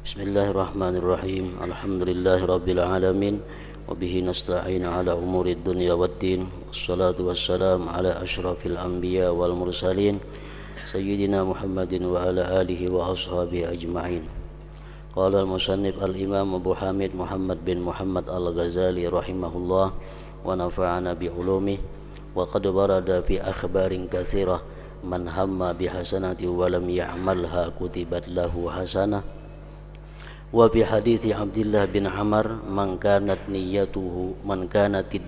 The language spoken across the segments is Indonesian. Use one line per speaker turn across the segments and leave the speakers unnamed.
Bismillahirrahmanirrahim. Alhamdulillahirabbil alamin wa bihi nasta'in ala umurid dunya waddin. Wassalatu wassalamu ala asyrafil anbiya wal mursalin sayyidina Muhammadin wa ala alihi wa ashabihi ajma'in. Qala al-musannif al-imam Abu Hamid Muhammad bin Muhammad al-Ghazali rahimahullah wa nafa'ana bi ulumihi wa qad warada fi akhbarin katsirah man hamma bi hasanati wa lam ya'malha kutibat lahu hasanah. Wa fi hadithi Abdullah bin Amr man kanat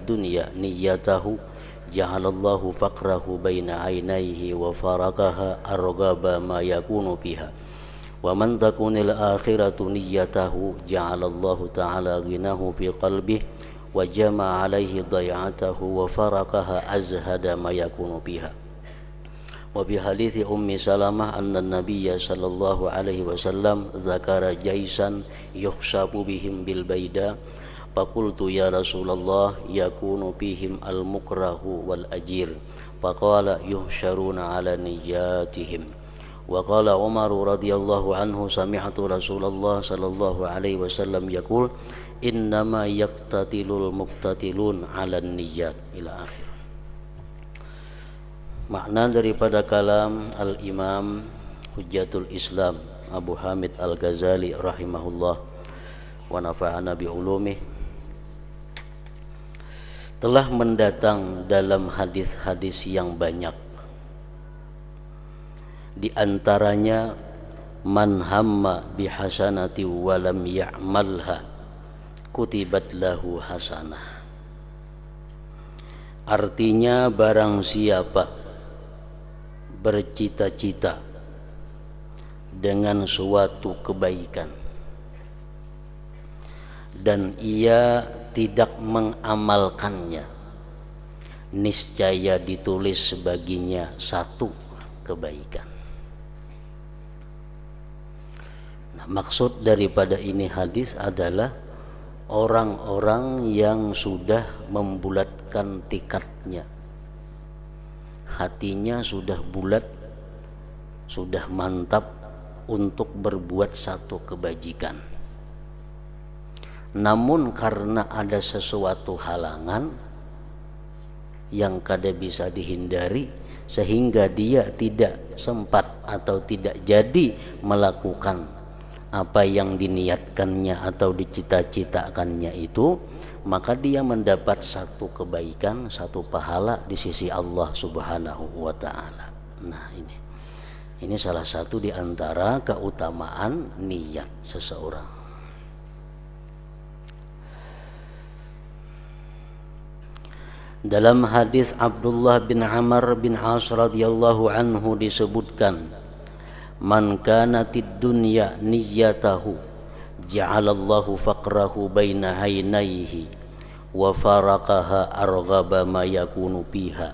dunya niyyatahu ja'alallahu faqrahu baina aynayhi wa faraqaha arghaba ma yakunu biha wa man takunil akhiratu niyyatahu ja'alallahu ta'ala ghinahu fi qalbihi wa jama'a alaihi day'atahu wa faraqaha azhada ma yakunu biha. Wa bi hadithi Ummi Salamah anna Nabiyya sallallahu alaihi wasallam zakara jaisan yukhsabu bihim bil baida faqultu ya Rasulullah yakunu bihim al mukrahu wal ajir faqala yuhsyaruna ala niyatihim. Wa qala Umar radhiyallahu anhu sami'tu Rasulullah sallallahu alaihi wasallam yaqul innama yaqtatilul muqtatilun ala niyyat ila akhir. Makna daripada kalam Al-Imam Hujjatul Islam Abu Hamid Al-Ghazali rahimahullah wa nafa'ana bi ulumih telah mendatang dalam hadis-hadis yang banyak. Di antaranya man hamma bi hasanati wa lam ya'malha kutibat lahu hasanah. Artinya barang siapa bercita-cita dengan suatu kebaikan dan ia tidak mengamalkannya, niscaya ditulis sebaginya satu kebaikan. Nah, maksud daripada ini hadis adalah orang-orang yang sudah membulatkan tikadnya, hatinya sudah bulat, sudah mantap untuk berbuat satu kebajikan. Namun karena ada sesuatu halangan yang kada bisa dihindari sehingga dia tidak sempat atau tidak jadi melakukan apa yang diniatkannya atau dicita-citakannya itu, maka dia mendapat satu kebaikan, satu pahala di sisi Allah Subhanahu wa ta'ala. Nah, ini salah satu di antara keutamaan niat seseorang. Dalam hadis Abdullah bin Amr bin As radhiyallahu anhu disebutkan, man kanatid dunya niyyatahu ja'alallahu faqrahu baina aynayhi wa faraqaha arghaba ma yakunu biha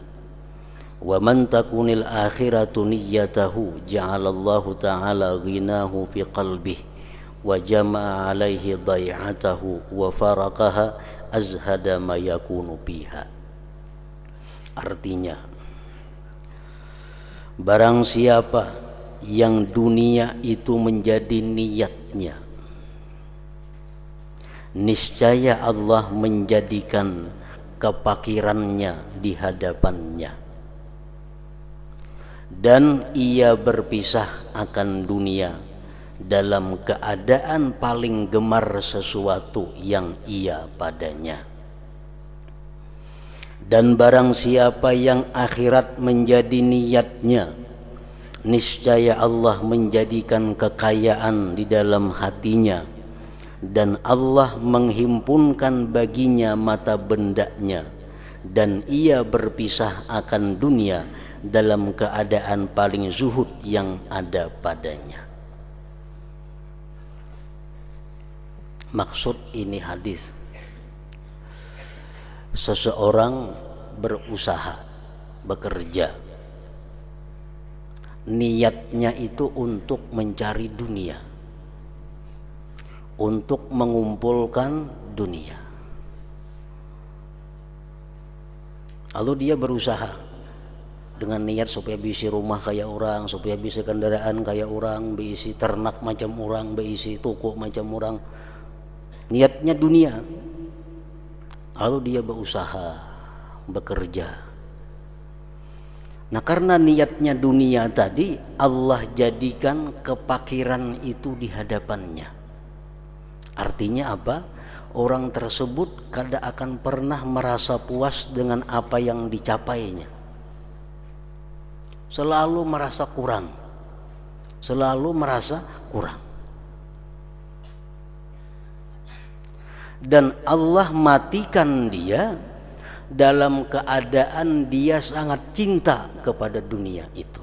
wa man takunil akhiratu niyyatahu ja'alallahu ta'ala ghinahu fi qalbihi wa jama'a alaihi day'atahu wa faraqaha azhada ma yakunu biha. Artinya, barang siapa yang dunia itu menjadi niatnya, niscaya Allah menjadikan kepakirannya di hadapannya dan ia berpisah akan dunia dalam keadaan paling gemar sesuatu yang ia padanya. Dan barang siapa yang akhirat menjadi niatnya, niscaya Allah menjadikan kekayaan di dalam hatinya dan Allah menghimpunkan baginya mata bendanya dan ia berpisah akan dunia dalam keadaan paling zuhud yang ada padanya. Maksud ini hadis, seseorang berusaha, bekerja, niatnya itu untuk mencari dunia, untuk mengumpulkan dunia. Lalu dia berusaha dengan niat supaya bisa rumah kayak orang, supaya bisa kendaraan kayak orang, bisa ternak macam orang, bisa toko macam orang. Niatnya dunia. Lalu dia berusaha, bekerja. Nah, karena niatnya dunia tadi, Allah jadikan kepakiran itu di hadapannya. Artinya apa? Orang tersebut kada akan pernah merasa puas dengan apa yang dicapainya. Selalu merasa kurang. Selalu merasa kurang. Dan Allah matikan dia dalam keadaan dia sangat cinta kepada dunia itu.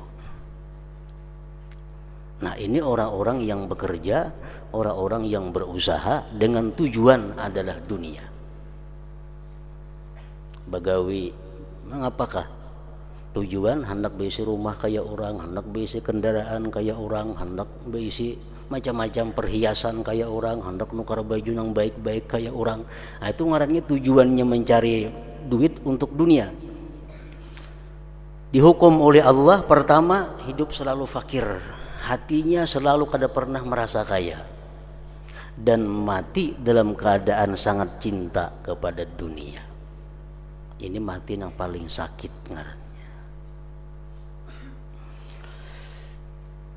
Nah, ini orang-orang yang bekerja, orang-orang yang berusaha dengan tujuan adalah dunia. Bagawi, mengapakah? Tujuan hendak bisi rumah kayak orang, hendak bisi kendaraan kayak orang, hendak bisi macam-macam perhiasan kayak orang, hendak nukar baju yang baik-baik kayak orang. Nah, itu ngarannya tujuannya mencari duit untuk dunia. Dihukum oleh Allah, pertama hidup selalu fakir, hatinya selalu kada pernah merasa kaya, dan mati dalam keadaan sangat cinta kepada dunia. Ini mati yang paling sakit ngarannya.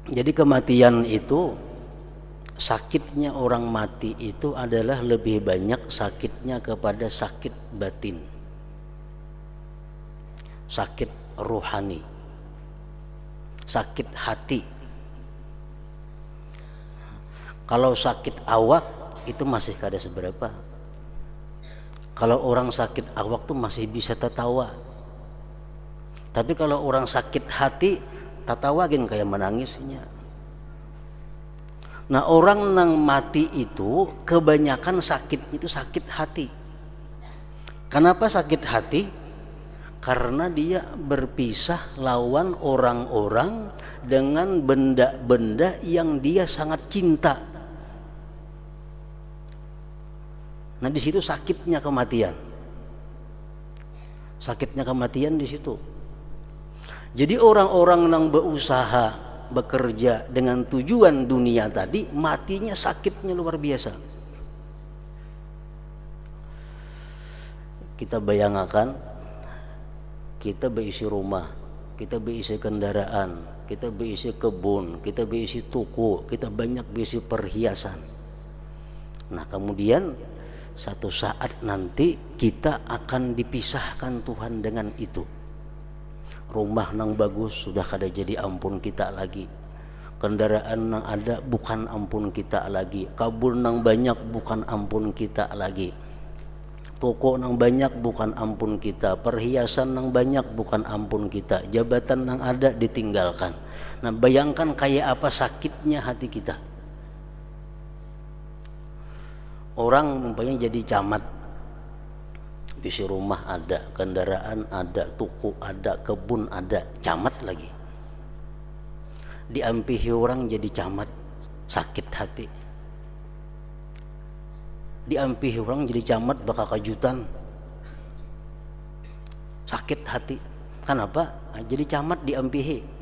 Jadi kematian itu, sakitnya orang mati itu adalah lebih banyak sakitnya kepada sakit batin, sakit rohani, sakit hati. Kalau sakit awak itu masih kada seberapa. Kalau orang sakit awak tuh masih bisa tertawa. Tapi kalau orang sakit hati, tatawagin kayak menangisnya. Nah, orang nang mati itu kebanyakan sakit itu sakit hati. Kenapa sakit hati? Karena dia berpisah lawan orang-orang dengan benda-benda yang dia sangat cinta. Nah, di situ sakitnya kematian. Sakitnya kematian di situ. Jadi orang-orang yang berusaha bekerja dengan tujuan dunia tadi, matinya sakitnya luar biasa. Kita bayangkan, kita berisi rumah, kita berisi kendaraan, kita berisi kebun, kita berisi toko, kita banyak berisi perhiasan. Nah, kemudian satu saat nanti kita akan dipisahkan Tuhan dengan itu. Rumah nang bagus sudah kada jadi ampun kita lagi, kendaraan nang ada bukan ampun kita lagi, kabun nang banyak bukan ampun kita lagi, toko nang banyak bukan ampun kita, perhiasan nang banyak bukan ampun kita, jabatan nang ada ditinggalkan. Nah, bayangkan kayak apa sakitnya hati kita. Orang umpamanya jadi camat, isi rumah ada, kendaraan ada, toko ada, kebun ada, camat lagi. Diampihi orang jadi camat, sakit hati. Diampihi orang jadi camat bakal kejutan, sakit hati. Kenapa? Jadi camat diampihi,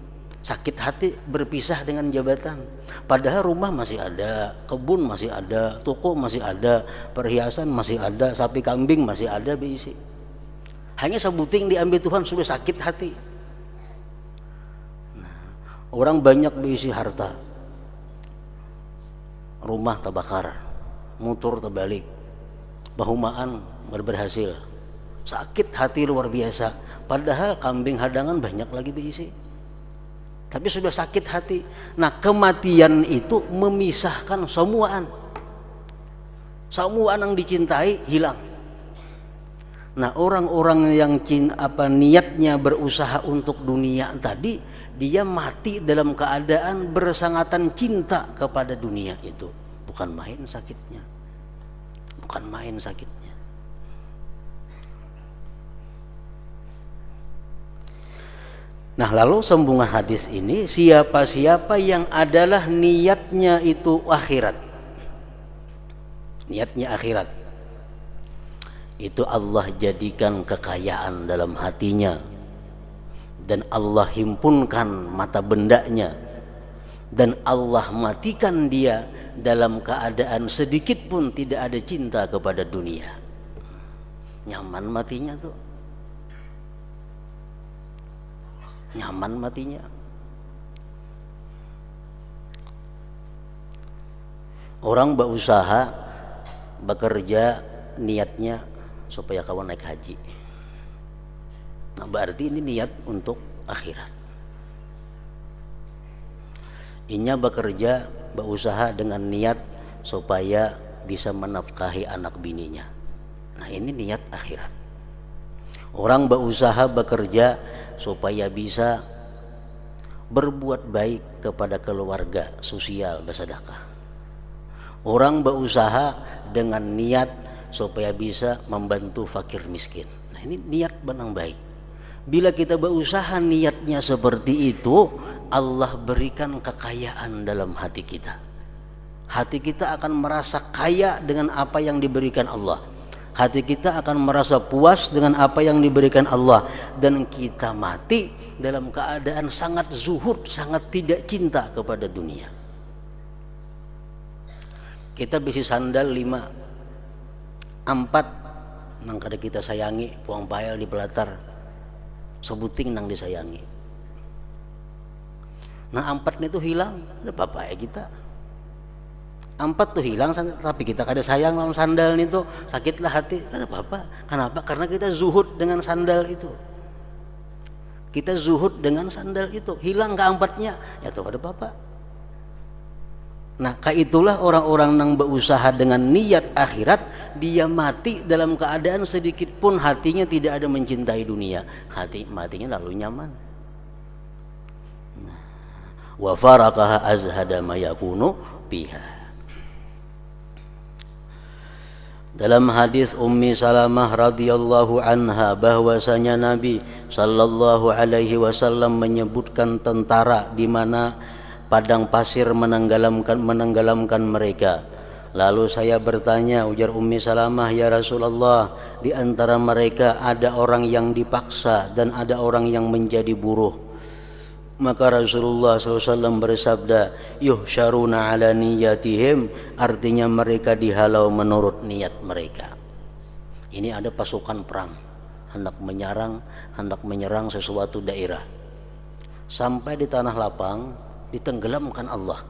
sakit hati berpisah dengan jabatan. Padahal rumah masih ada, kebun masih ada, toko masih ada, perhiasan masih ada, sapi kambing masih ada berisi. Hanya sebuting diambil Tuhan sudah sakit hati. Nah, orang banyak berisi harta, rumah terbakar, motor terbalik, bahumaan berhasil, sakit hati luar biasa. Padahal kambing hadangan banyak lagi berisi, tapi sudah sakit hati. Nah, kematian itu memisahkan semuaan yang dicintai hilang. Nah, orang-orang yang niatnya berusaha untuk dunia tadi, dia mati dalam keadaan bersangatan cinta kepada dunia itu. Bukan main sakitnya, bukan main sakitnya. Nah, lalu sambungan hadis ini, siapa-siapa yang adalah niatnya itu akhirat, niatnya akhirat, itu Allah jadikan kekayaan dalam hatinya, dan Allah himpunkan mata bendanya dan Allah matikan dia dalam keadaan sedikit pun tidak ada cinta kepada dunia, nyaman matinya tuh, nyaman matinya. Orang berusaha bekerja niatnya supaya kawan naik haji, nah berarti ini niat untuk akhirat. Inya bekerja berusaha dengan niat supaya bisa menafkahi anak bininya, nah ini niat akhirat. Orang berusaha bekerja supaya bisa berbuat baik kepada keluarga, sosial, bersedekah. Orang berusaha dengan niat supaya bisa membantu fakir miskin, nah ini niat benang baik. Bila kita berusaha niatnya seperti itu, Allah berikan kekayaan dalam hati kita. Hati kita akan merasa kaya dengan apa yang diberikan Allah. Hati kita akan merasa puas dengan apa yang diberikan Allah. Dan kita mati dalam keadaan sangat zuhud, sangat tidak cinta kepada dunia. Kita bisi sandal 5, 4 nang kada kita sayangi, puang payal di pelatar, sebuting nang disayangi. Nah 4 itu hilang, ada apa ya kita? 4 tuh hilang, tapi kita kada sayang lawan sandal itu, sakitlah hati, kada apa-apa. Kenapa? Karena kita zuhud dengan sandal itu. Kita zuhud dengan sandal itu, hilang ke 4-nya, ya tuh kada apa-apa. Nah, itulah orang-orang yang berusaha dengan niat akhirat, dia mati dalam keadaan sedikit pun hatinya tidak ada mencintai dunia, matinya lalu nyaman. Wa faraqaha azhada ma yakunu biha. Dalam hadis Ummi Salamah radhiyallahu anha bahwasanya Nabi sallallahu alaihi wasallam menyebutkan tentara di mana padang pasir menenggelamkan mereka. Lalu saya bertanya, ujar Ummi Salamah, ya Rasulullah, di antara mereka ada orang yang dipaksa dan ada orang yang menjadi buruh. Maka Rasulullah SAW bersabda, yuhsyaruna ala niyatihim, artinya mereka dihalau menurut niat mereka. Ini ada pasukan perang hendak menyerang sesuatu daerah. Sampai di tanah lapang ditenggelamkan Allah.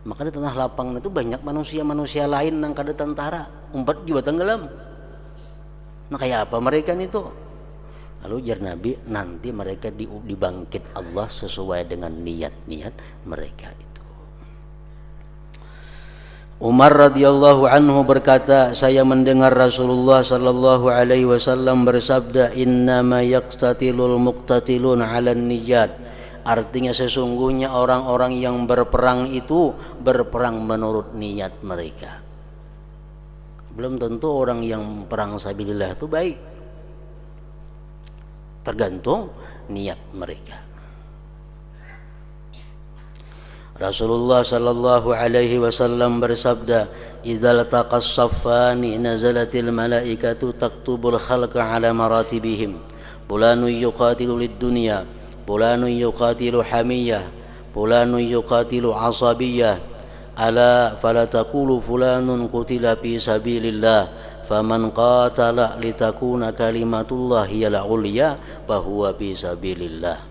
Maka di tanah lapang itu banyak manusia-manusia lain yang kada tentara, umpat juga tenggelam. Nah kayak apa mereka itu? Lalu jar Nabi, nanti mereka dibangkit Allah sesuai dengan niat-niat mereka itu. Umar radhiyallahu anhu berkata, saya mendengar Rasulullah sallallahu alaihi wasallam bersabda, innama yaqtatilul muqtatilun 'alan niyat. Artinya sesungguhnya orang-orang yang berperang itu berperang menurut niat mereka. Belum tentu orang yang perang sabilillah itu baik, tergantung niat mereka. Rasulullah sallallahu alaihi wasallam bersabda, idzal taqas saffani nazalatil malaikatu taktubul khalqa ala maratibihim, fulanun yuqatilu lid dunya, fulanun yuqatilu hamiyah, fulanun yuqatilu asabiyah, ala fala taqulu fulanun qutila fi sabilillah, faman qatala litakuna kalimatullah hiyal ulya fahuwa fi sabilillah.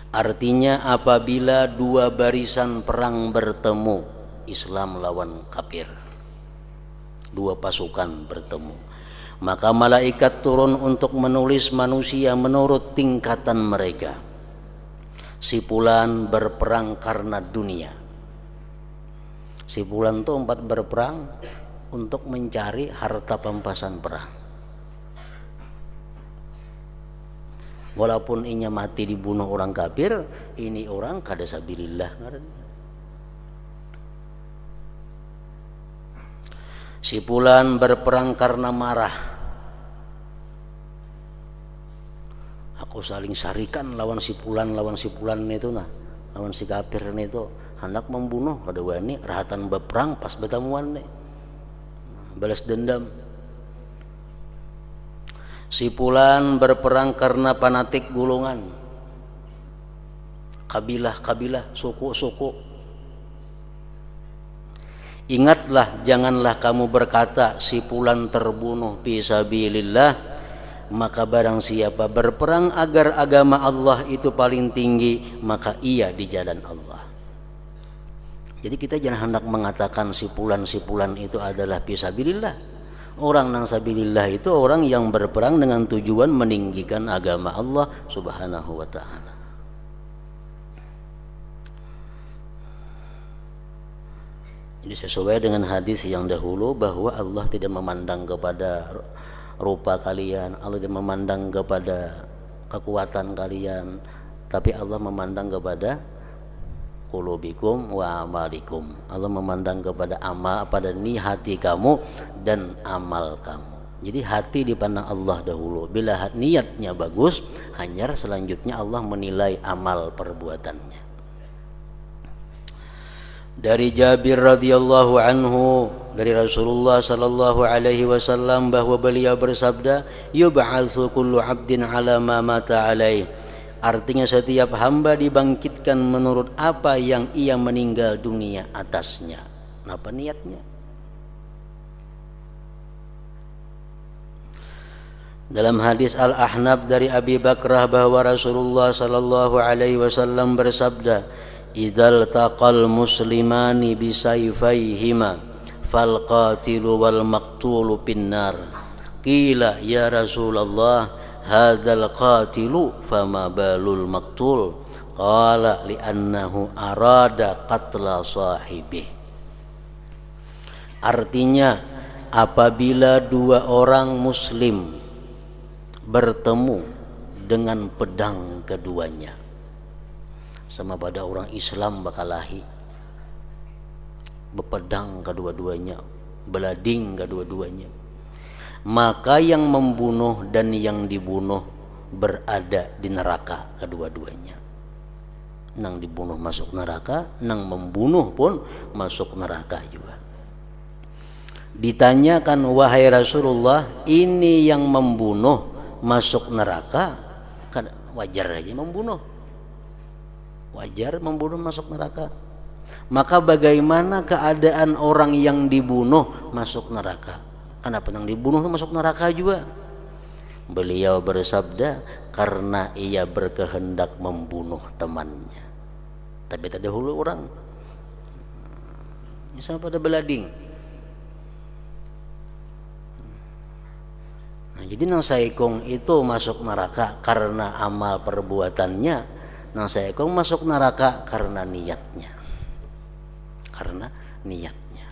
Artinya apabila dua barisan perang bertemu, Islam lawan kafir, dua pasukan bertemu, maka malaikat turun untuk menulis manusia menurut tingkatan mereka. Si fulan berperang karena dunia. Si fulan itu berperang untuk mencari harta pampasan perang. Walaupun inya mati dibunuh orang kafir, ini orang kada sabilillah. Si fulan berperang karena marah. Aku saling sarikan lawan si fulan itu lawan si kafir itu hendak membunuh, kada wani rahatan berperang pas bertemuan balas dendam. Si fulan berperang karena fanatik golongan, kabilah-kabilah, suku-suku. Ingatlah, janganlah kamu berkata si fulan terbunuh fi sabilillah, maka barang siapa berperang agar agama Allah itu paling tinggi, maka ia di jalan Allah. Jadi kita jangan hendak mengatakan si fulan itu adalah fi sabilillah. Orang nang sabilillah itu orang yang berperang dengan tujuan meninggikan agama Allah Subhanahu wa ta'ala. Jadi sesuai dengan hadis yang dahulu bahwa Allah tidak memandang kepada rupa kalian, Allah tidak memandang kepada kekuatan kalian, tapi Allah memandang kepada qulubikum wa amalikum. Allah memandang kepada amal, pada hati kamu dan amal kamu. Jadi hati dipandang Allah dahulu. Bila niatnya bagus, hanya selanjutnya Allah menilai amal perbuatannya. Dari Jabir radhiyallahu anhu, dari Rasulullah sallallahu alaihi wasallam bahwa beliau bersabda, yub'atsu kullu 'abdin 'ala ma mata alaihi. Artinya setiap hamba dibangkitkan menurut apa yang ia meninggal dunia atasnya. Apa niatnya? Dalam hadis Al-Ahnaf dari Abi Bakrah bahwa Rasulullah sallallahu alaihi wasallam bersabda, "Idzal taqal muslimani bisayfayhima fal qatilu wal maqtulu pinnar." Qila ya Rasulullah, hadzal qatilu fama balul maqtul? Qala li'annahu arada qatla sahibih. Artinya, apabila dua orang muslim bertemu dengan pedang keduanya, sama pada orang Islam bakalahi bepedang kedua-duanya, belading kedua-duanya, maka yang membunuh dan yang dibunuh berada di neraka kedua-duanya. Nang dibunuh masuk neraka, nang membunuh pun masuk neraka juga. Ditanyakan, wahai Rasulullah, ini yang membunuh masuk neraka, kan wajar aja membunuh, wajar membunuh masuk neraka. Maka bagaimana keadaan orang yang dibunuh masuk neraka? Kenapa yang dibunuh masuk neraka juga? Beliau bersabda, karena ia berkehendak membunuh temannya. Tapi tadi dahulu orang misal pada belading. Nah, jadi nang saikong itu masuk neraka karena amal perbuatannya, nang saikong masuk neraka karena niatnya. Karena niatnya.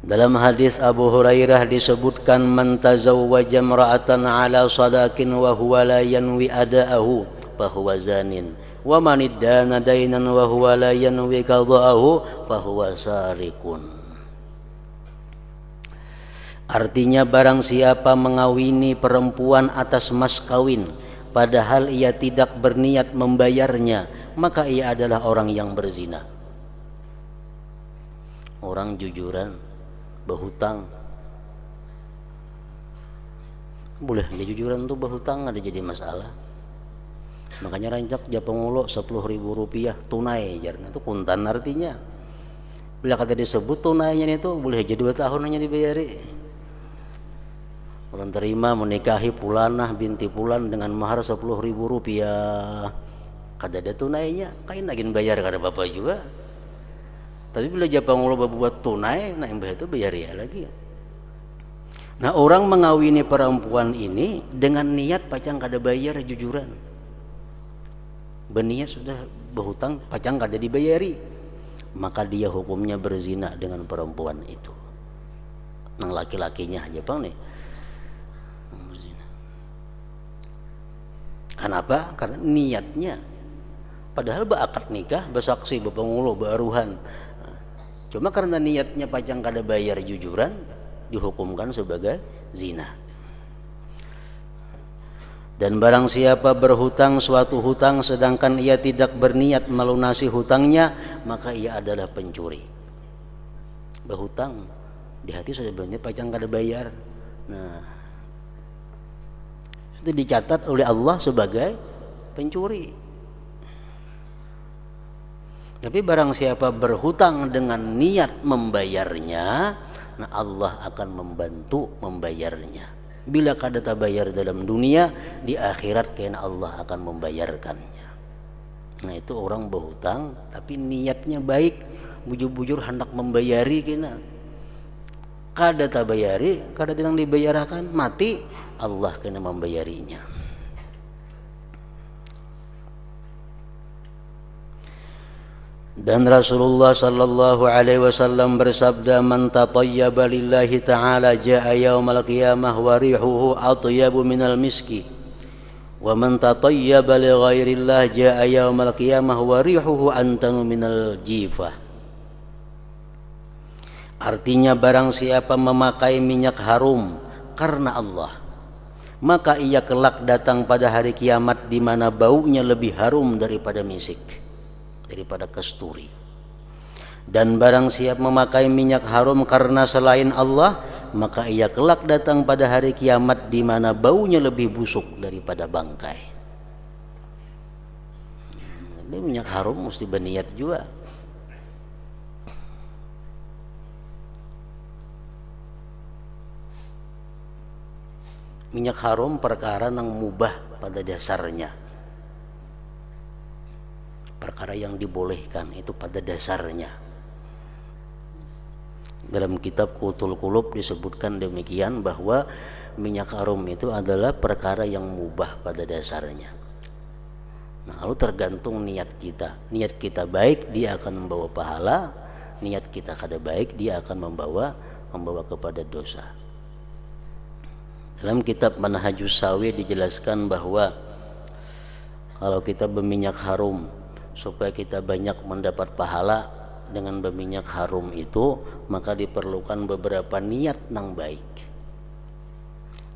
Dalam hadis Abu Hurairah disebutkan, man tazawwaja imra'atan 'ala sadaqin wa huwa la yanwi ada'ahu fa huwa zanin, wa man iddana dainan wa huwa la yanwi qada'ahu fa huwa sariqun. Artinya, barang siapa mengawini perempuan atas mas kawin padahal ia tidak berniat membayarnya, maka ia adalah orang yang berzina. Orang jujuran berhutang, boleh dia jujuran tuh berhutang, ada jadi masalah. Makanya rancak Japangulo 10.000 rupiah tunai jarna itu kuntan artinya. Bila kata disebut tunainya itu boleh jadi 2 tahun hanya dibayari. Orang terima menikahi pulanah binti pulan dengan mahar 10.000 rupiah, kada ada tunainya, kain lagi bayar kada bapak juga. Tapi bila Japangulo berbuat tunai, nah yang itu bayar ya lagi. Nah, orang mengawini perempuan ini dengan niat pacang kada bayar jujuran. Berniat sudah berhutang, pacang kada dibayari, maka dia hukumnya berzina dengan perempuan itu. Nang laki-lakinya aja bang nih. Kenapa? Karena niatnya. Padahal berakad nikah, bersaksi, berpengulo, beruhan. Cuma karena niatnya pacang kada bayar jujuran, dihukumkan sebagai zina. Dan barang siapa berhutang suatu hutang sedangkan ia tidak berniat melunasi hutangnya, maka ia adalah pencuri. Berhutang Di hati sebenarnya pajang kada bayar. Nah, itu dicatat oleh Allah sebagai pencuri. Tapi barang siapa berhutang dengan niat membayarnya, nah Allah akan membantu membayarnya. Bila kada tabayar dalam dunia, di akhirat kena Allah akan membayarkannya. Nah itu orang berhutang tapi niatnya baik, bujur-bujur hendak membayari kena. Kada tabayari, kada tidak dibayarkan, mati Allah kena membayarinya. Dan Rasulullah sallallahu alaihi wasallam bersabda, man tatayyaba lillahi ta'ala jaa yaumal qiyamah wa rihuhu atyabu minal miski, wa man tatayyaba li ghairillah jaa yaumal qiyamah wa rihuhu antanu minal jifah. Artinya barang siapa memakai minyak harum karena Allah, maka ia kelak datang pada hari kiamat di mana baunya lebih harum daripada misik, daripada kasturi. Dan barang siapa memakai minyak harum karena selain Allah, maka ia kelak datang pada hari kiamat di mana baunya lebih busuk daripada bangkai. Ini minyak harum mesti berniat juga. Minyak harum perkara yang mubah pada dasarnya, perkara yang dibolehkan itu pada dasarnya. Dalam kitab Qutul Qulub disebutkan demikian, bahwa minyak harum itu adalah perkara yang mubah pada dasarnya. Nah, lalu tergantung niat kita. Niat kita baik, dia akan membawa pahala. Niat kita kada baik, dia akan membawa kepada dosa. Dalam kitab Manhajus Sawi dijelaskan bahwa kalau kita berminyak harum supaya kita banyak mendapat pahala dengan berminyak harum itu, maka diperlukan beberapa niat yang baik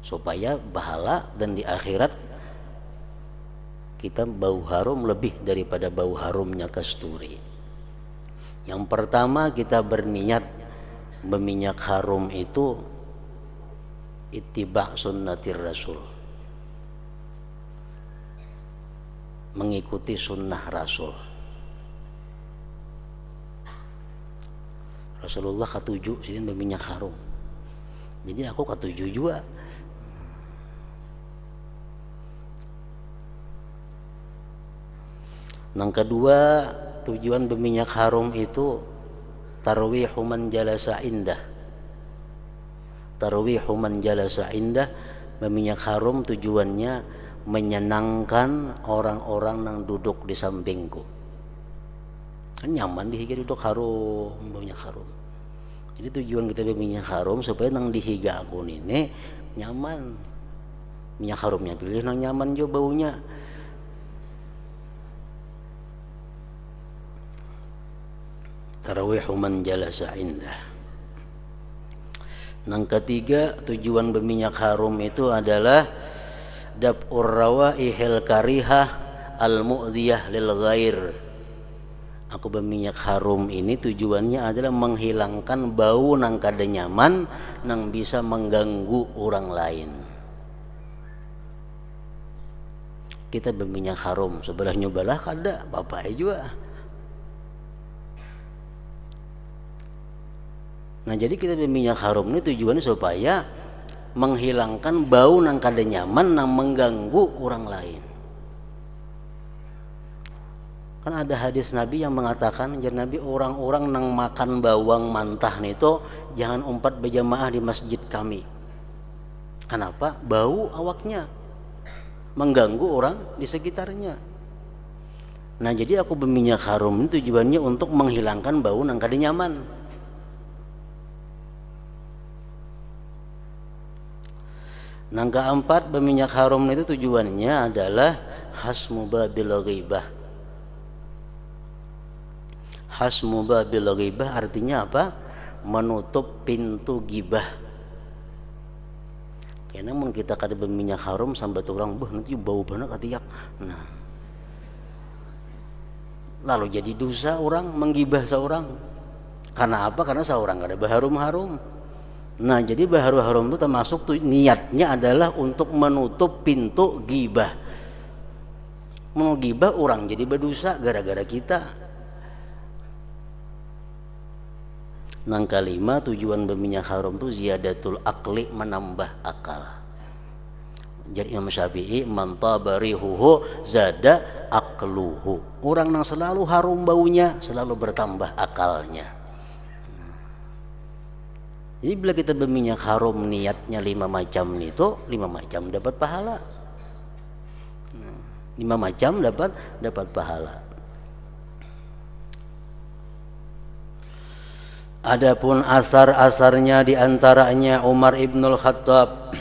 supaya pahala dan di akhirat kita bau harum lebih daripada bau harumnya kasturi. Yang pertama, kita berniat berminyak harum itu ittiba' sunnatir rasul, mengikuti sunnah Rasul. Rasulullah ketujuh sini berminyak harum, jadi aku ketujuh juga. Yang kedua, tujuan berminyak harum itu tarwihu man jalasa indah. Tarwihu man jalasa indah, berminyak harum tujuannya menyenangkan orang-orang yang duduk di sampingku. Kan nyaman dihiga duduk harum, minyak harum. Jadi tujuan kita berminyak harum supaya nang dihiga aku ini nyaman. Minyak harumnya pilih nang nyaman juga baunya. Tarawihu man jalasa indah. Yang ketiga, tujuan berminyak harum itu adalah daf'ur rawaihil karihah al-mu'dhiyah lil ghair. Aku berminyak harum ini tujuannya adalah menghilangkan bau nang kada nyaman nang bisa mengganggu orang lain. Kita berminyak harum sebelah nyobalah kada bapak juga. Nah jadi kita berminyak harum ini tujuannya supaya menghilangkan bau nang kada nyaman nang mengganggu orang lain. Kan ada hadis Nabi yang mengatakan, jar Nabi, orang-orang nang makan bawang mentah itu jangan umpat berjamaah di masjid kami. Kenapa? Bau awaknya mengganggu orang di sekitarnya. Nah jadi aku berminyak harum ini tujuannya untuk menghilangkan bau nang kada nyaman. Yang keempat, berminyak harum itu tujuannya adalah hasmu babil ghibah. Hasmu babil ghibah artinya apa? Menutup pintu gibah. Karena mun kita kada berminyak harum sampai orang nanti bau banget katiak. Nah, lalu jadi dosa orang menggibah seorang. Karena apa? Karena seorang kada berharum-harum. Nah, jadi baharu haram itu termasuk tuh niatnya adalah untuk menutup pintu ghibah. Mau ghibah orang jadi berdosa gara-gara kita. Nang kalima tujuan berminyak haram itu ziyadatul akli, menambah akal. Jadi Imam Syafi'i man tabarihuhu zada akluhu. Orang yang selalu harum baunya selalu bertambah akalnya. Jadi bila kita berminyak haram niatnya 5 macam itu 5 macam dapat pahala. 5 macam dapat pahala. Adapun asar-asarnya diantaranya Umar ibnul Khattab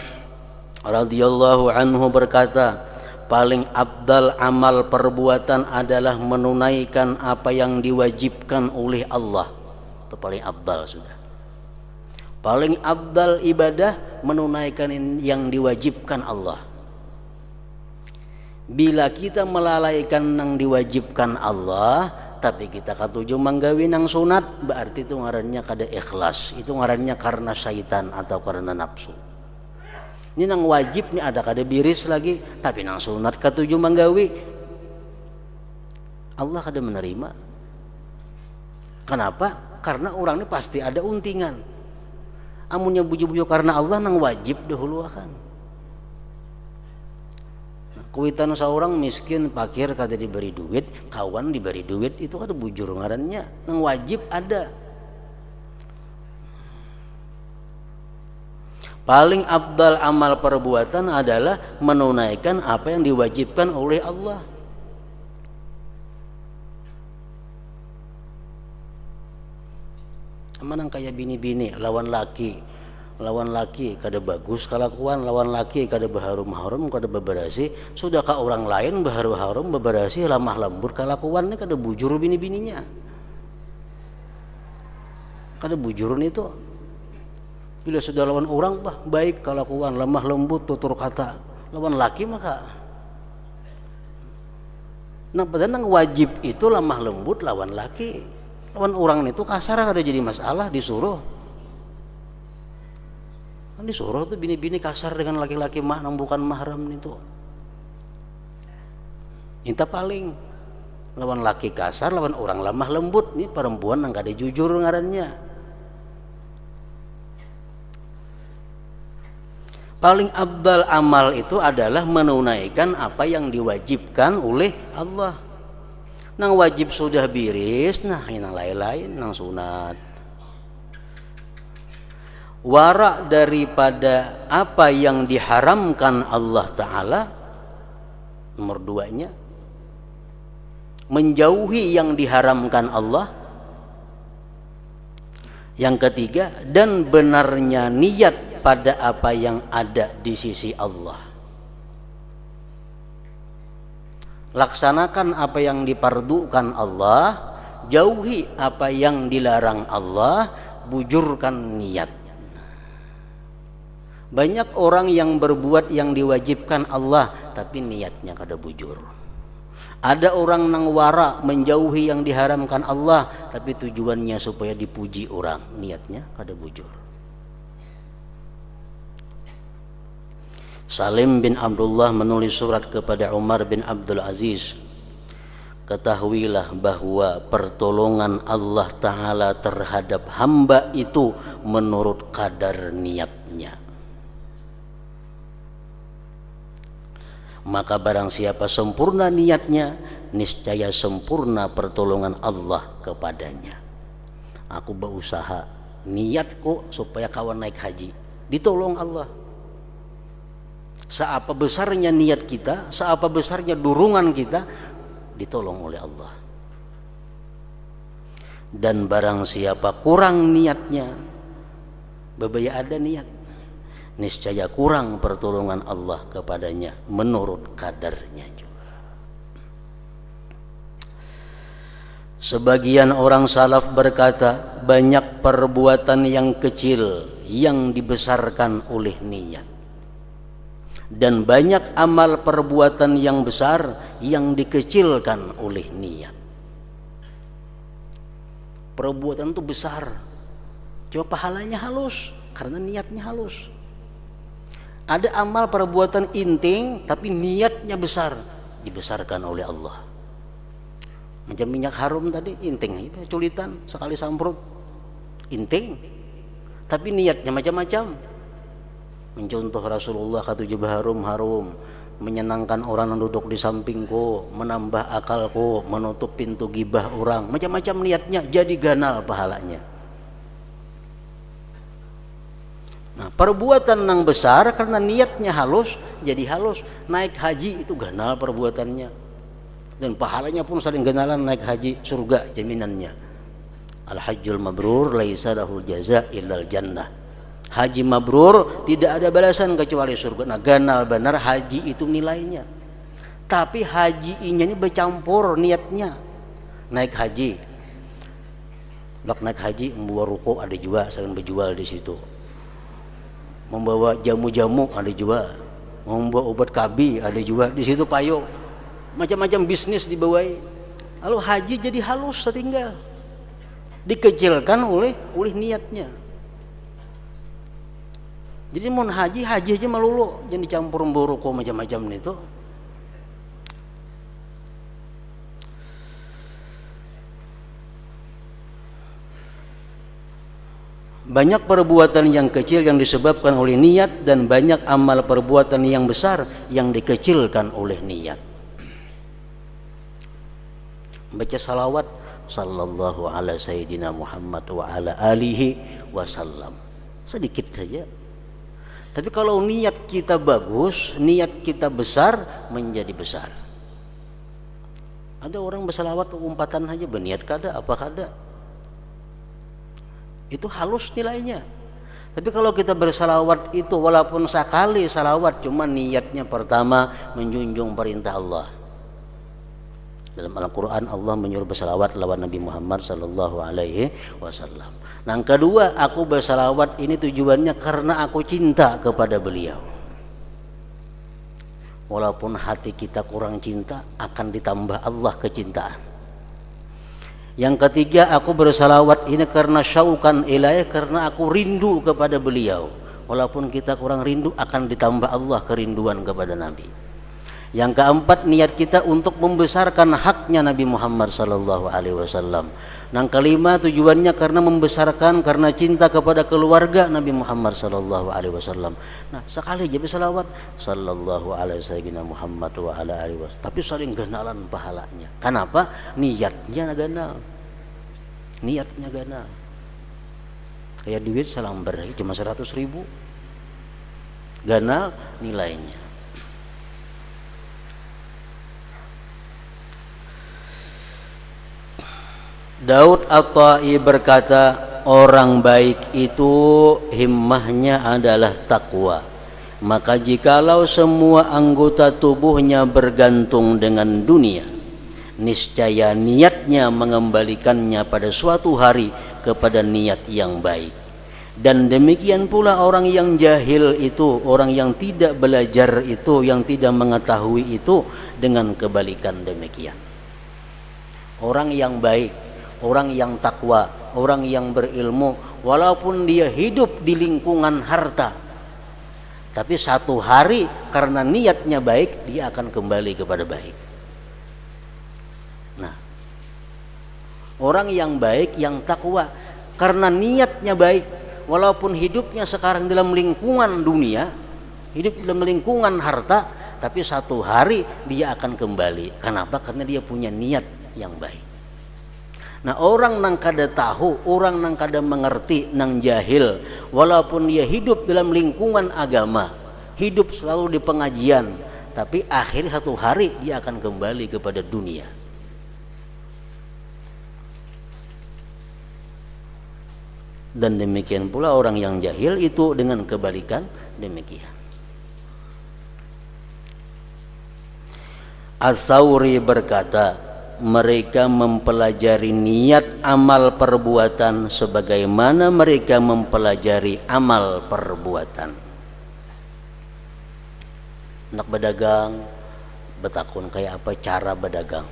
radhiyallahu anhu berkata, paling abdal amal perbuatan adalah menunaikan apa yang diwajibkan oleh Allah. Itu paling abdal sudah. Paling abdal ibadah menunaikan yang diwajibkan Allah. Bila kita melalaikan yang diwajibkan Allah, tapi kita katuju manggawi nang sunat, berarti itu ngarannya kada ikhlas. Itu ngarannya karena syaitan atau karena nafsu. Ini nang wajib nih ada kada biris lagi, tapi nang sunat katuju manggawi, Allah kada menerima. Kenapa? Karena orang ini pasti ada untingan. Amunnya buju-buju karena Allah nang wajib dahulu akan. Kuitan seorang miskin fakir kada diberi duit, kawan diberi duit, itu kada bujur ngarannya, nang wajib ada. Paling abdal amal perbuatan adalah menunaikan apa yang diwajibkan oleh Allah. Amanang kayak bini-bini lawan laki kada bagus kelakuan, lawan laki kada baharum-harum, kada beberasi, sudahkah orang lain baharum-harum beberasi lamah lembut kelakuannya kada bujur bini-bininya, kada bujurun itu. Bila sudah lawan orang baik kelakuan, lemah lembut tutur kata, lawan laki maka nah padahal wajib itu lemah lembut lawan laki. Lawan orang itu kasar ada jadi masalah, disuruh tuh bini-bini kasar dengan laki-laki yang bukan mahram itu. Inta paling lawan laki kasar, lawan orang lemah lembut, ini perempuan yang kada jujur ngarannya. Paling abdal amal itu adalah menunaikan apa yang diwajibkan oleh Allah. Nang wajib sudah biris, nah yang lain-lain nang sunat. Wara daripada apa yang diharamkan Allah Ta'ala, nomor 2-nya menjauhi yang diharamkan Allah. Yang ketiga, dan benarnya niat pada apa yang ada di sisi Allah. Laksanakan apa yang dipardukan Allah, jauhi apa yang dilarang Allah, bujurkan niat. Banyak orang yang berbuat yang diwajibkan Allah tapi niatnya kada bujur. Ada orang nang wara menjauhi yang diharamkan Allah tapi tujuannya supaya dipuji orang, niatnya kada bujur. Salim bin Abdullah menulis surat kepada Umar bin Abdul Aziz, ketahuilah bahwa pertolongan Allah Ta'ala terhadap hamba itu menurut kadar niatnya. Maka barang siapa sempurna niatnya, niscaya sempurna pertolongan Allah kepadanya. Aku berusaha niatku supaya kawan naik haji, ditolong Allah. Seapa besarnya niat kita, seapa besarnya dorongan kita, ditolong oleh Allah. Dan barang siapa kurang niatnya, babaya ada niat, niscaya kurang pertolongan Allah kepadanya menurut kadarnya juga. Sebagian orang salaf berkata, banyak perbuatan yang kecil yang dibesarkan oleh niat, dan banyak amal perbuatan yang besar yang dikecilkan oleh niat. Perbuatan itu besar, Cuma pahalanya halus karena niatnya halus. Ada amal perbuatan inting tapi niatnya besar, dibesarkan oleh Allah. Macam minyak harum tadi, inting, culitan sekali samprut, inting, tapi niatnya macam-macam. Mencontoh Rasulullah kata harum, menyenangkan orang yang duduk di sampingku, menambah akalku, menutup pintu gibah orang, macam-macam niatnya, jadi ganal pahalanya. Nah, perbuatan yang besar karena niatnya halus, jadi halus. Naik haji itu ganal perbuatannya, dan pahalanya pun saling ganalan. Naik haji surga jaminannya. Al-hajjul mabrur laisa lahul jaza illal jannah. Haji mabrur tidak ada balasan kecuali surga. Nah, ganal benar haji itu nilainya. Tapi haji ini bercampur niatnya. Naik haji, lak naik haji membawa ruko ada juga, saya berjual di situ. Membawa jamu-jamu ada juga, membawa obat KB ada juga di situ, payo macam-macam bisnis dibawai. Lalu haji jadi halus setinggal, dikecilkan oleh niatnya. Jadi mau haji aja melulu, jangan dicampur memboroko macam-macam itu. Banyak perbuatan yang kecil yang disebabkan oleh niat, dan banyak amal perbuatan yang besar yang dikecilkan oleh niat. Baca salawat sallallahu ala sayyidina Muhammad wa ala alihi wasallam, sedikit saja. Tapi kalau niat kita bagus, niat kita besar, menjadi besar. Ada orang bersalawat umpatan saja berniat kada apa kada, itu halus nilainya. Tapi kalau kita bersalawat itu walaupun sekali salawat, cuma niatnya pertama menjunjung perintah Allah. Dalam Al-Quran Allah menyuruh bersalawat lawan Nabi Muhammad sallallahu alaihi wasallam. Yang kedua, aku bersalawat ini tujuannya karena aku cinta kepada beliau. Walaupun hati kita kurang cinta, akan ditambah Allah kecintaan. Yang ketiga, aku bersalawat ini karena syaukan ilaih, karena aku rindu kepada beliau. Walaupun kita kurang rindu, akan ditambah Allah kerinduan kepada Nabi. Yang keempat, niat kita untuk membesarkan haknya Nabi Muhammad sallallahu alaihi wasallam. Yang kelima, tujuannya karena membesarkan, karena cinta kepada keluarga Nabi Muhammad sallallahu alaihi wasallam. Nah, sekali aja bersalawat sallallahu alaihi sayyidina Muhammad wa ala alihi wasallam, tapi saling ganalan pahalanya. Kenapa? Niatnya ganal. Niatnya ganal. Kayak duit salam berai cuma 100.000, ganal nilainya. Daud At-Tai berkata, orang baik itu himmahnya adalah takwa. Maka jikalau semua anggota tubuhnya bergantung dengan dunia, niscaya niatnya mengembalikannya pada suatu hari kepada niat yang baik. Dan demikian pula orang yang jahil itu, orang yang tidak belajar itu, yang tidak mengetahui itu, dengan kebalikan demikian. Orang yang baik, orang yang takwa, orang yang berilmu, walaupun dia hidup di lingkungan harta, tapi satu hari karena niatnya baik, dia akan kembali kepada baik. Nah, orang yang baik, yang takwa, karena niatnya baik, walaupun hidupnya sekarang dalam lingkungan dunia, hidup dalam lingkungan harta, tapi satu hari dia akan kembali. Kenapa? Karena dia punya niat yang baik. Nah, orang nang kada tahu, orang nang kada mengerti, nang jahil, walaupun dia hidup dalam lingkungan agama, hidup selalu di pengajian, tapi akhir satu hari dia akan kembali kepada dunia. Dan demikian pula orang yang jahil itu dengan kebalikan demikian. As-Sauri berkata, mereka mempelajari niat amal perbuatan sebagaimana mereka mempelajari amal perbuatan. Nak berdagang, betakun kayak apa cara berdagang.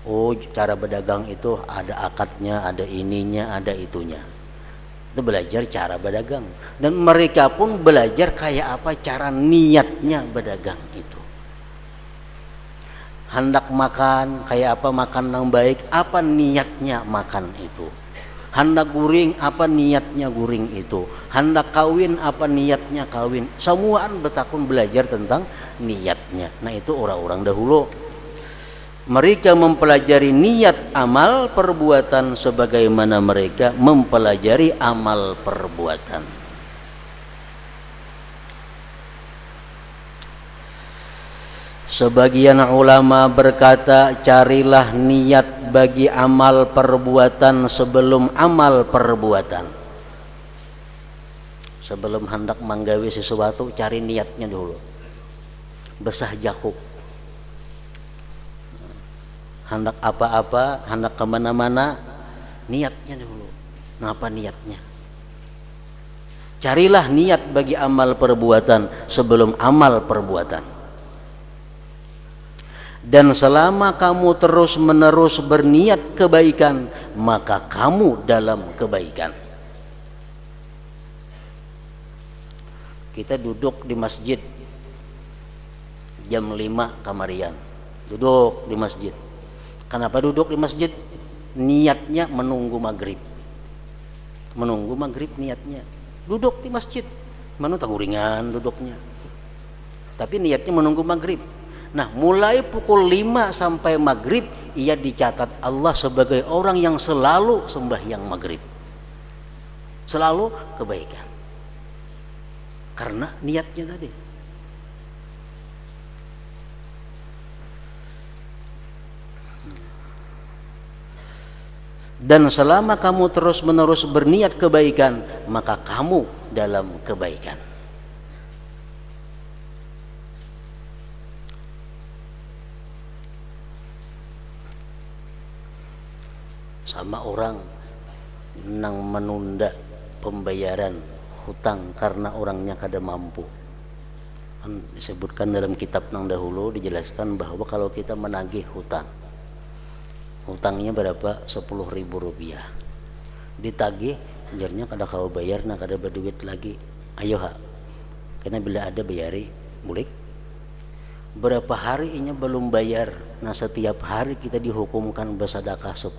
Oh, cara berdagang itu ada akadnya, ada ininya, ada itunya. Itu belajar cara berdagang, dan mereka pun belajar kayak apa cara niatnya berdagang itu. Hendak makan kayak apa, makan yang baik, apa niatnya makan itu. Hendak guring, apa niatnya guring itu. Hendak kawin, apa niatnya kawin. Semuaan betakun belajar tentang niatnya. Nah itu orang-orang dahulu. Mereka mempelajari niat amal perbuatan sebagaimana mereka mempelajari amal perbuatan. Sebagian ulama berkata, carilah niat bagi amal perbuatan sebelum amal perbuatan. Sebelum hendak menggawe sesuatu, cari niatnya dulu. Besah jakub. Hendak apa-apa, hendak kemana-mana, niatnya dulu. Apa niatnya? Carilah niat bagi amal perbuatan sebelum amal perbuatan. Dan selama kamu terus-menerus berniat kebaikan, maka kamu dalam kebaikan. Kita duduk di masjid jam 5 kamarian. Duduk di masjid. Kenapa duduk di masjid? Niatnya menunggu maghrib. Menunggu maghrib niatnya. Duduk di masjid. Mana tak guringan duduknya. Tapi niatnya menunggu maghrib. Nah, mulai pukul 5 sampai maghrib, ia dicatat Allah sebagai orang yang selalu sembahyang maghrib. Selalu kebaikan. Karena niatnya tadi. Dan selama kamu terus-menerus berniat kebaikan, maka kamu dalam kebaikan. Sama orang nang menunda pembayaran hutang karena orangnya kada mampu. Disebutkan dalam kitab nang dahulu, dijelaskan bahwa kalau kita menagih hutang, hutangnya berapa? 10.000 rupiah. Ditagih, jarnya kada kau bayar, nah kada berduit lagi. Ayo ha, karena bila ada bayari, boleh. Berapa hari ini belum bayar? Nah setiap hari kita dihukumkan bersedekah 10.000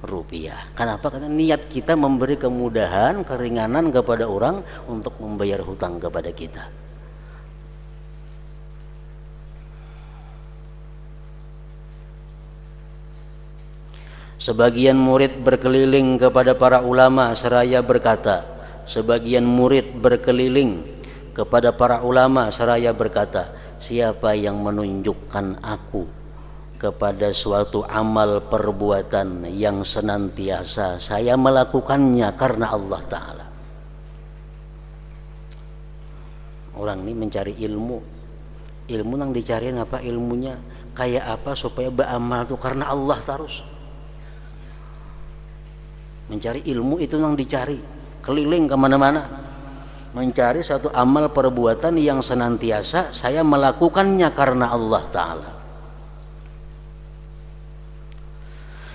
rupiah. Kenapa? Karena niat kita memberi kemudahan, keringanan kepada orang untuk membayar hutang kepada kita. Sebagian murid berkeliling kepada para ulama seraya berkata, sebagian murid berkeliling kepada para ulama seraya berkata, siapa yang menunjukkan aku kepada suatu amal perbuatan yang senantiasa saya melakukannya karena Allah Ta'ala. Orang ini mencari ilmu. Ilmu yang dicari apa? Ilmunya kayak apa supaya beramal itu karena Allah terus. Mencari ilmu itu yang dicari, keliling kemana-mana, mencari satu amal perbuatan yang senantiasa saya melakukannya karena Allah Ta'ala.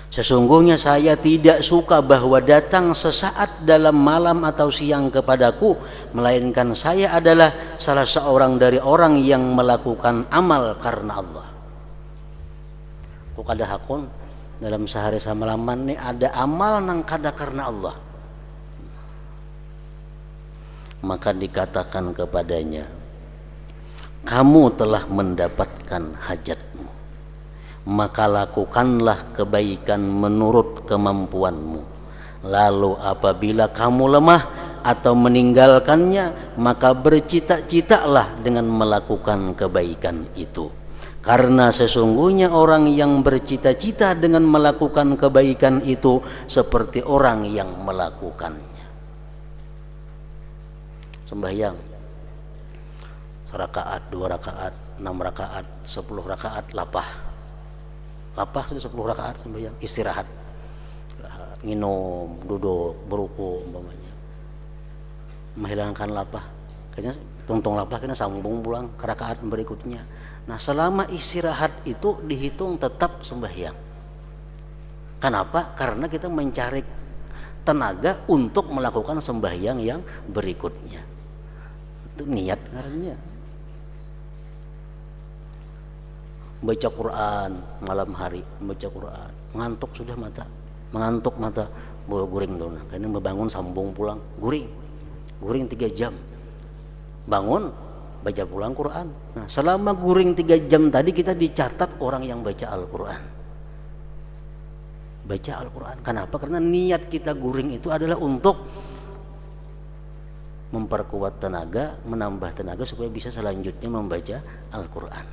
Sesungguhnya saya tidak suka bahwa datang sesaat dalam malam atau siang kepadaku, melainkan saya adalah salah seorang dari orang yang melakukan amal karena Allah. Kok ada hakun dalam sehari samalaman ini ada amal nang kada karena Allah, maka dikatakan kepadanya, kamu telah mendapatkan hajatmu, maka lakukanlah kebaikan menurut kemampuanmu. Lalu apabila kamu lemah atau meninggalkannya, maka bercita-citalah dengan melakukan kebaikan itu. Karena sesungguhnya orang yang bercita-cita dengan melakukan kebaikan itu seperti orang yang melakukannya. Sembahyang 1 rakaat, 2 rakaat, 6 rakaat, 10 rakaat, lapah sudah 10 rakaat sembahyang, istirahat, minum, duduk, beruku umpamanya, menghilangkan lapah, kayaknya tungtung lapah kena sambung pulang ke rakaat berikutnya. Nah selama istirahat itu dihitung tetap sembahyang. Kenapa? Karena kita mencari tenaga untuk melakukan sembahyang yang berikutnya. Itu niat karena baca Quran malam hari, baca Quran mengantuk sudah mengantuk mata bawa guring dong, karena membangun sambung pulang guring 3 jam, bangun baca pulang Quran. Nah selama guring 3 jam tadi kita dicatat orang yang baca Al-Quran. Kenapa? Karena niat kita guring itu adalah untuk memperkuat tenaga, menambah tenaga supaya bisa selanjutnya membaca Al-Quran.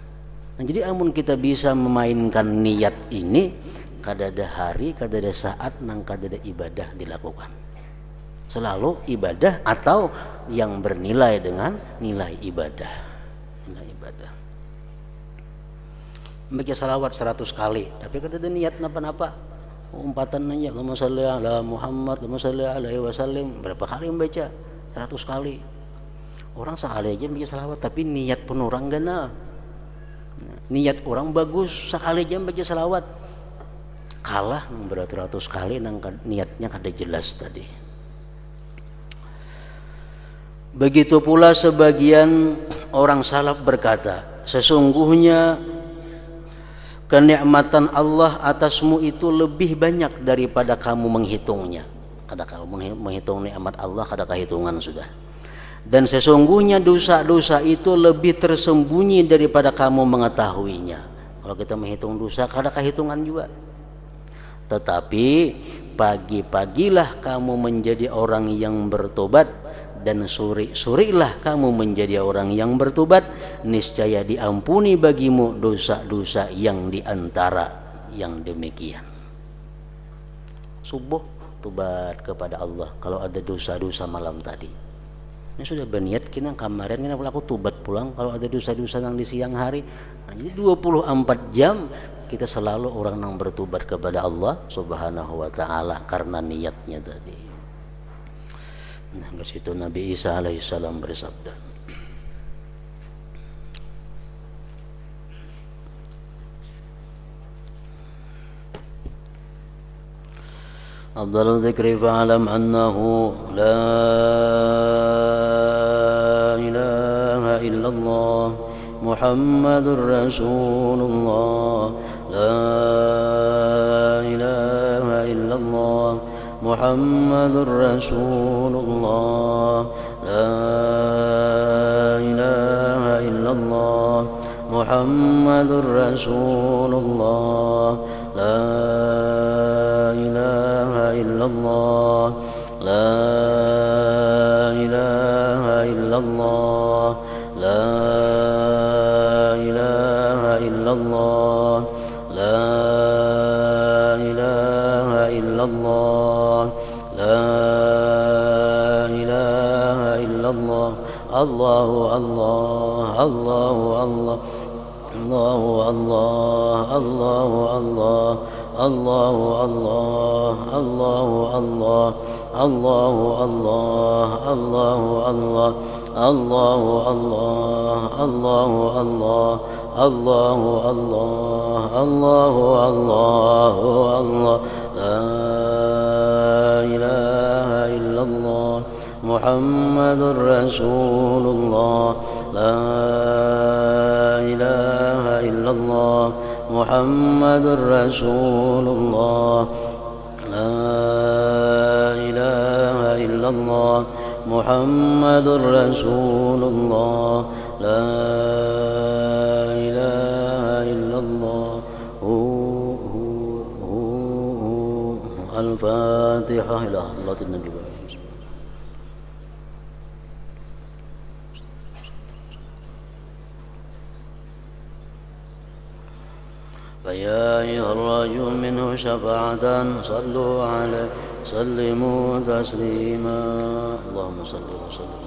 Nah, jadi amun kita bisa memainkan niat ini, kadada hari, kadada saat, nang kadada ibadah dilakukan. Selalu ibadah atau yang bernilai dengan nilai ibadah. Baca salawat 100 kali, tapi kadada niat napa-napa. Umpatan aja, Allahumma shalli ala Muhammad, Allahumma shalli alaihi wasallam. Berapa kali membaca? 100 kali. Orang sekali aja baca salawat, tapi niat pun orang gana. Niat orang bagus, sekali aja baca salawat. Kalah beratus-ratus kali nang niatnya kada jelas tadi. Begitu pula sebagian orang salaf berkata, sesungguhnya kenikmatan Allah atasmu itu lebih banyak daripada kamu menghitungnya. Kada kamu menghitung nikmat Allah, kada kehitungan sudah. Dan sesungguhnya dosa-dosa itu lebih tersembunyi daripada kamu mengetahuinya. Kalau kita menghitung dosa, kada kehitungan juga. Tetapi pagi-pagilah kamu menjadi orang yang bertobat, dan suri-surilah kamu menjadi orang yang bertobat, niscaya diampuni bagimu dosa-dosa yang diantara yang demikian. Subuh tobat kepada Allah kalau ada dosa-dosa malam tadi. Ini sudah berniat kena kemarin kena aku tobat pulang kalau ada dosa-dosa yang di siang hari. Nah, jadi 24 jam kita selalu orang yang bertobat kepada Allah Subhanahu wa taala karena niatnya tadi. Nah, ke situ Nabi Isa alaihissalam bersabda, afdalul dzikri fa'lam annahu la ilaha illallah Muhammadur Rasulullah, la ilaha illallah Muhammadur Rasulullah, la ilaha illallah Muhammadur Rasulullah, la ilaha illallah, la ilaha illallah, la ilaha illallah, la ilaha illallah, la ilaha illallah. Allahu Allah, Allahu Allah, Allahu Allah, Allahu Allah, Allahu Allah, Allahu Allah, Allahu Allah, Allahu Allah, Allahu Allah, Allahu Allah, Allahu Allah, Allahu Allah, la ilaha illallah Muhammadur Rasulullah, la ilaha illallah Muhammadur Rasulullah, la ilaha illallah Muhammadur Rasulullah, la ilaha illallah. Al-Fatihah. Ila hadratin Nabi. فيا أيها الراجو منه شفاعة صلوا عليه سلموا تسليما اللهم صل وسلم